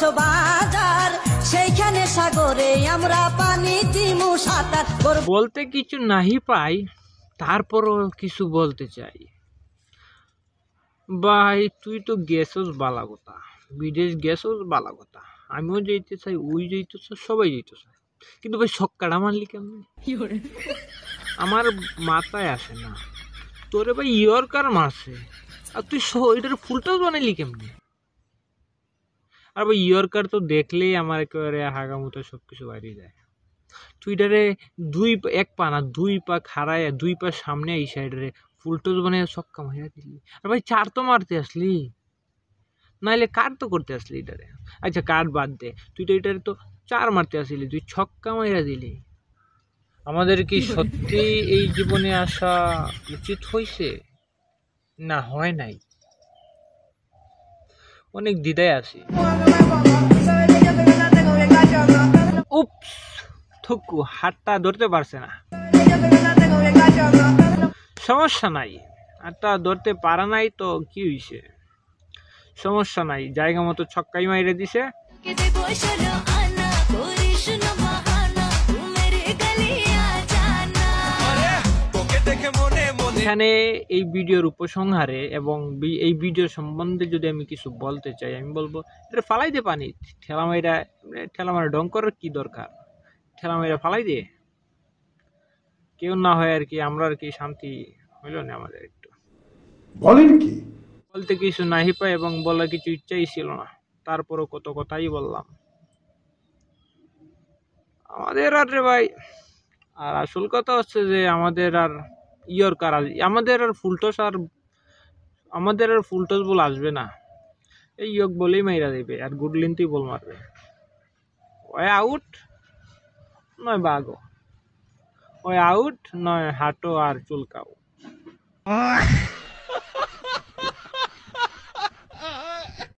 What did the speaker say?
কক্সবাজার, সেইখানে সাগরে আমরা পানি দিমু সাঁতার। বলতে কিছু নাহি পাই, তারপরও কিছু বলতে চাই। ভাই তুই তো গেছস বালা কথা, বিদেশ গেছস বালা কথা, আমিও যেতে চাই, ওই যেতে চাই, সবাই যেতে চাই, কিন্তু ভাই ছক্কাটা মারলি কেমন? আমার মাথায় আসে না। তোরে ভাই ইয়র্কার মারছে, আর তুই এটার ফুলটাও বানাইলি কেমনি? আর ভাই ইয়র্কার তো দেখলেই আমার একেবারে হাগামুতো সবকিছু বাইরে যায়। তুই এটারে এক পা না, দুই পা খাড়ায়, দুই পা সামনে এই সাইডে ফুলটোজ বানিয়ে ছক্কা মারিয়া দিলি। আর ভাই চার তো মারতে আসলি, নাইলে কাট তো করতে আসলি এটারে। আচ্ছা কাট বাদ দে, তুই তো এটারে তো চার মারতে আসলি, তুই ছক্কা মারিয়া দিলি। আমাদের কি সত্যি এই জীবনে আসা উচিত হয়েছে, না হয় নাই? অনেক দ্বিধায় আছি। উপস, থুকু হাতটা ধরতে পারছে না। সমস্যা নাই, হাতটা ধরতে পারা নাই তো কি হইছে, সমস্যা নাই, জায়গা মতো ছক্কাই মাইরে দিছে। এখানে এই ভিডিওর উপসংহারে এবং এই ভিডিও সম্বন্ধে যদি আমি কিছু বলতে চাই, আমি বলবো এটা ফালাই দে পানি, ঠেলা মারা ডং করার কি দরকার? ঠেলা মাইরা ফালাই দে, কেউ না হয় আর কি, আমরা আর কি শান্তি হইল না আমাদের একটু। বলেন কি? বলতে কিছু নাহি পাই এবং বলার কিছু ইচ্ছাই ছিল না, তারপরও কত কথাই বললাম। আমাদের আর রে ভাই, আর আসল কথা হচ্ছে যে আমাদের আর ইয়র্কার, আমাদের আর ফুলটস বল আসবে না। এই ইয়র্ক বলেই মাইরা দেবে, আর গুড লেন্থই বল মারবে। ওই আউট নয় বাগো, ওই আউট নয় হাঁটো আর চুলকাও।